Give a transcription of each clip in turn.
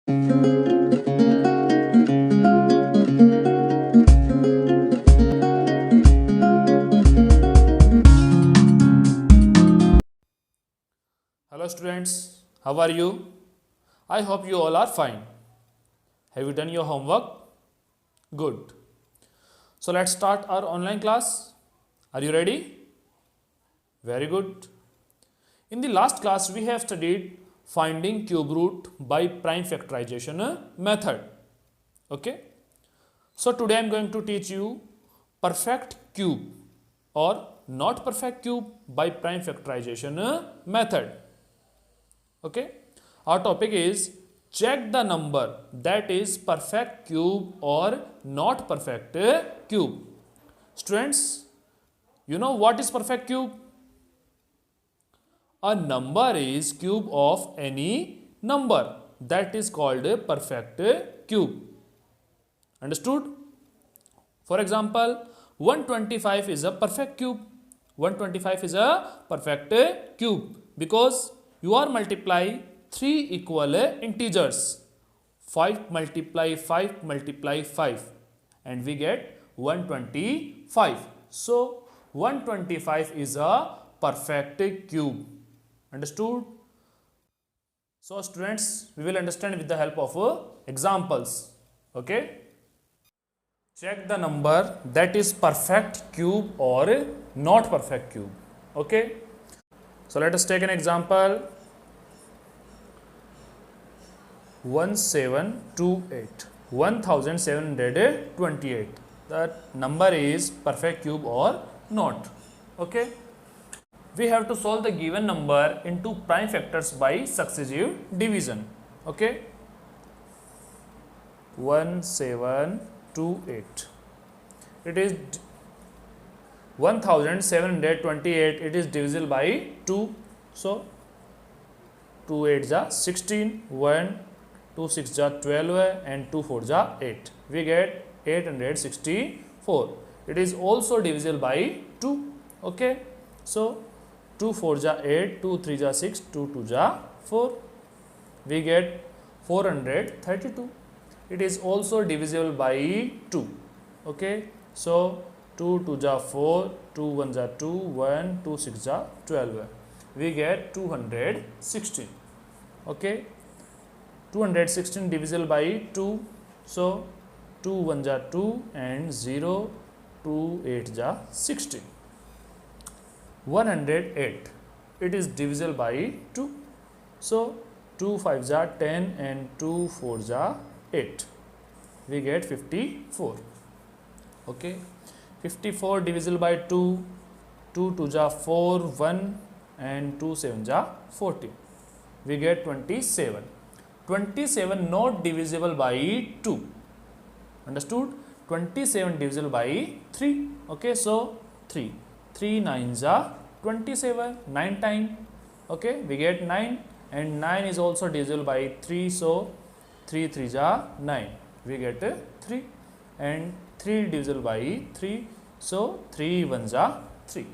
Hello students, how are you? I hope you all are fine. Have you done your homework? Good. So let's start our online class. Are you ready? Very good. In the last class we have studied finding cube root by prime factorization method. Okay. So today I am going to teach you perfect cube or not perfect cube by prime factorization method. Okay. Our topic is check the number that is perfect cube or not perfect cube. Students, you know what is perfect cube? A number is cube of any number, that is called a perfect cube. Understood? For example, 125 is a perfect cube. 125 is a perfect cube because you are multiply 3 equal integers. 5 multiply 5 multiply 5 and we get 125. So 125 is a perfect cube. Understood? So students, we will understand with the help of examples. Okay? Check the number that is perfect cube or not perfect cube. Okay? So let us take an example. 1728. 1728. That number is perfect cube or not. Okay? We have to solve the given number into prime factors by successive division. Okay? 1728. It is 1728. It is divisible by 2. So 2 8 ja 16. 1 2 6 ja 12 and 2 4 ja 8. We get 864. It is also divisible by 2. Okay? So 2 4 ja 8, 2 3 ja 6, 2 2 ja 4. We get 432. It is also divisible by 2. Okay? So 2 2 ja 4, 2 1 ja 2, 1 2 6 ja 12. We get 216. Okay? 216 divisible by 2. So 2 1 ja 2 and 0 2 8 ja 16. 108. It is divisible by 2. So 2 5 ja 10 and 2 4 ja 8. We get 54. Okay. 54 divisible by 2. 2 2 ja 4, 1 and 2 7 ja 14. We get 27. 27 not divisible by 2. Understood? 27 divisible by 3. Okay, so 3. 3 9s are 27. 9 times. Okay, we get 9 and 9 is also divisible by 3. So 3 3s are 9. We get 3 and 3 divisible by 3. So 3 1s are 3.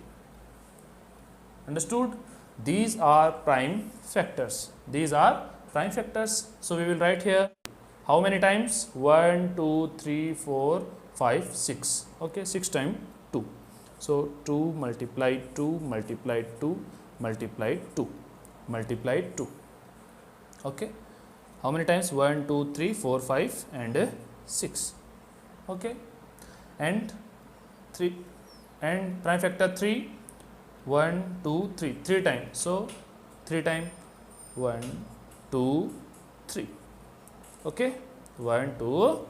Understood? These are prime factors. These are prime factors. So we will write here how many times? 1 2 3 4 5 6. Okay, 6 times 2. So 2 multiply 2 multiply 2 multiply 2 multiply 2. Okay, how many times? 1 2 3 4 5 and 6. Okay, and 3 and prime factor 3. 1 2 3 3 times. So 3 times 1 2 3. Okay, 1 2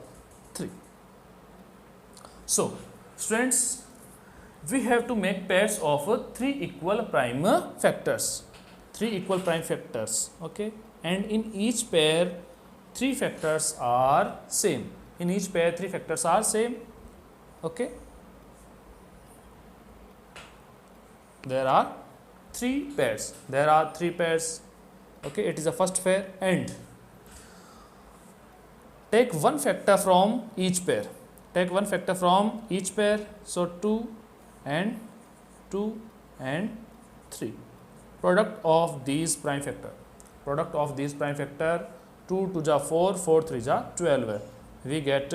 3. So students, we have to make pairs of 3 equal prime factors. 3 equal prime factors. Okay, and in each pair 3 factors are same. In each pair 3 factors are same. Okay, there are 3 pairs. There are 3 pairs. Okay, it is the first pair and take one factor from each pair. Take one factor from each pair. So 2 and 2 and 3. Product of these prime factor. Product of these prime factor 2 2 जा 4, 4 3 जा 12. We get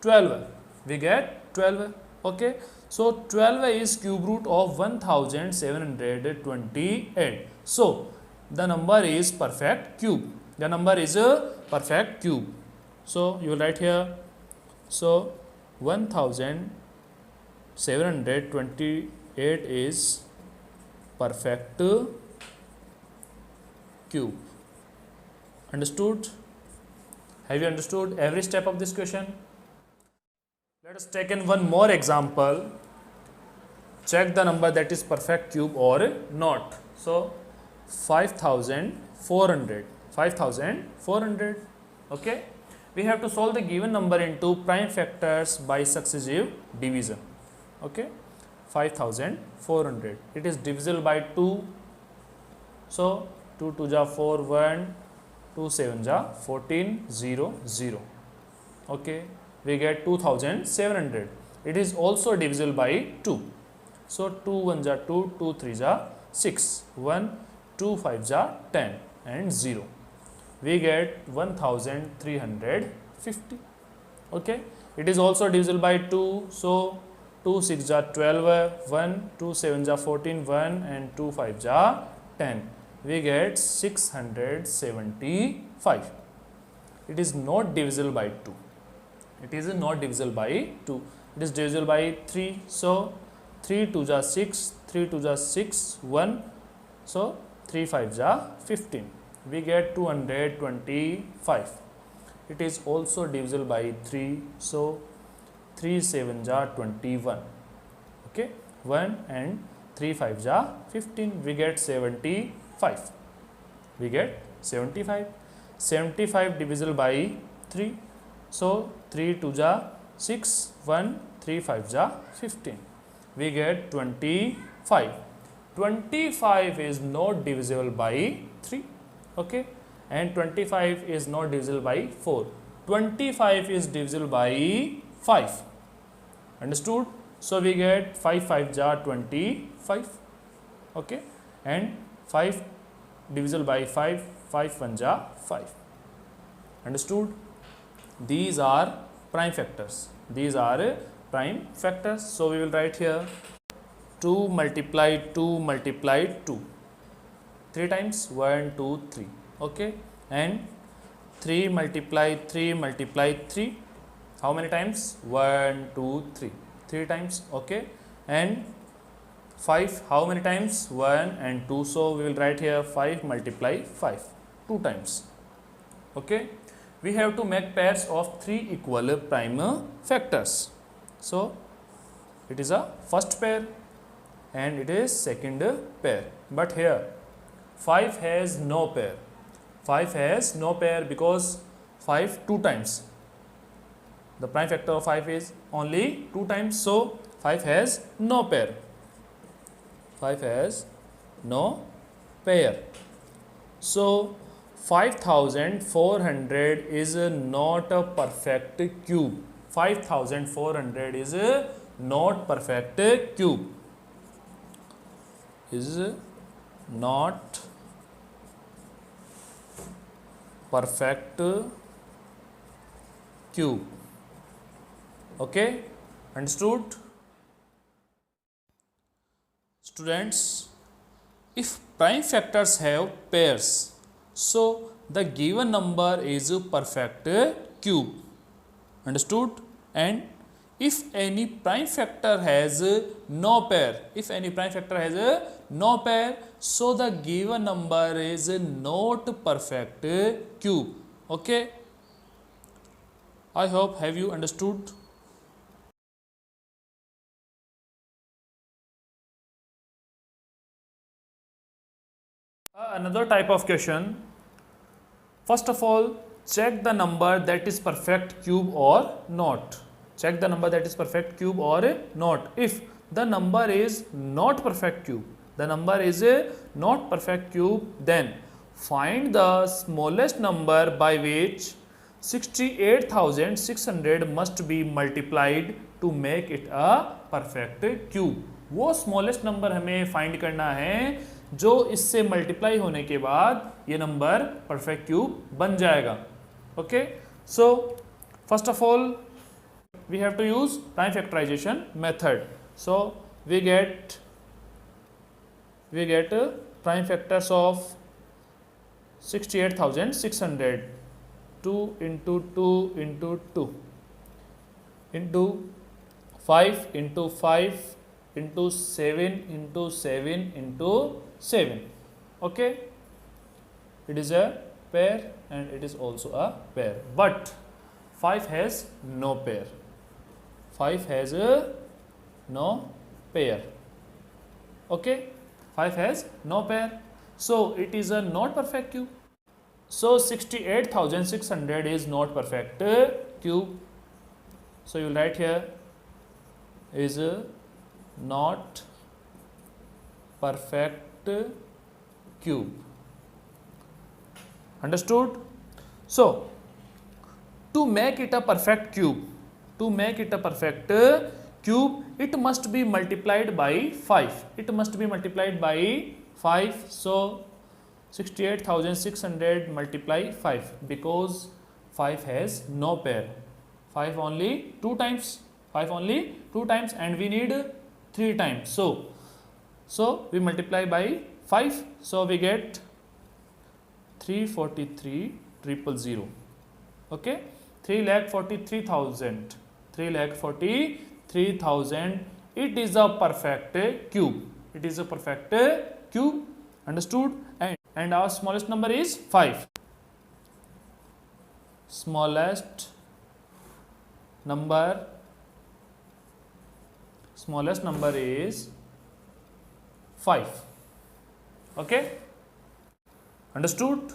12. We get 12. Okay. So 12 is cube root of 1728. So the number is perfect cube. The number is a perfect cube. So you will write here. So 1728 is perfect cube. Understood? Have you understood every step of this question? Let us take in one more example. Check the number that is perfect cube or not. So 5400. 5400. Okay. We have to solve the given number into prime factors by successive division. Okay. 5400. It is divisible by 2. So 2 2 ja 4, 1, 2 7 ja 14, 0 0. Okay. We get 2700. It is also divisible by 2. So 2 1 ja 2, 2 3 ja 6, 1, 2 5 ja 10 and 0. We get 1350. Okay. It is also divisible by 2. So 2 6 ja 12, 1, 2 7 ja 14, 1 and 2 5 ja 10. We get 675. It is not divisible by 2. It is not divisible by 2. It is divisible by 3. So 3 2 ja 6, 3 2 ja 6, 1. So 3 5 ja 15. We get 225. It is also divisible by 3. So 3 7 ja 21. Okay. 1 and 3 5 ja 15. We get 75. We get 75. 75 divisible by 3. So 3 2 ja 6, 1, 3 5 ja 15. We get 25. 25 is not divisible by 3. Okay. And 25 is not divisible by 4. 25 is divisible by 5. Understood? So we get 5 5 ja 25. Okay. And 5 divisible by 5, 5 1 ja 5. Understood? These are prime factors. These are prime factors. So we will write here 2 multiplied 2 multiplied 2. 3 times 1 2 3. Okay. And 3 multiplied 3 multiplied 3. How many times? 1 2 3. 3 times. Okay. And 5 how many times? 1 and 2. So we will write here 5 multiply 5. 2 times. Okay. We have to make pairs of 3 equal prime factors. So it is a first pair and it is second pair. But here 5 has no pair. 5 has no pair because 5 2 times. The prime factor of 5 is only 2 times. So 5 has no pair. 5 has no pair. So 5400 is not a perfect cube. 5400 is not perfect cube. Is not perfect cube. Okay. Understood? Students, if prime factors have pairs, so the given number is a perfect cube. Understood? And if any prime factor has no pair, if any prime factor has no pair, so the given number is not perfect cube. Okay. I hope have you understood. Another type of question. First of all, check the number that is perfect cube or not. Check the number that is perfect cube or not. If the number is not perfect cube, the number is not perfect cube, then find the smallest number by which 68,600 must be multiplied to make it a perfect cube. वो smallest number हमें find करना है जो इससे multiply होने के बाद ये नंबर परफेक्ट क्यूब बन जाएगा. Okay, so first of all we have to use prime factorization method. So we get prime factors of 68,600, 2 into 2 into 2 into 5 into 5 into 7 into 7 into 7. Okay, it is a pair and it is also a pair, but 5 has no pair. 5 has no pair. Okay, 5 has no pair, so it is a not perfect cube. So 68,600 is not perfect cube. So you write here is not perfect cube. Understood? So to make it a perfect cube, it must be multiplied by 5. It must be multiplied by 5. So 68,600 multiply 5, because 5 has no pair. 5 only 2 times. 5 only 2 times, and we need 3 times. So we multiply by 5. So we get 343,000. Okay, 3,43,000. 3,43,000. It is a perfect cube. It is a perfect cube. Understood? And our smallest number is 5. Smallest number is 5. Okay? Understood?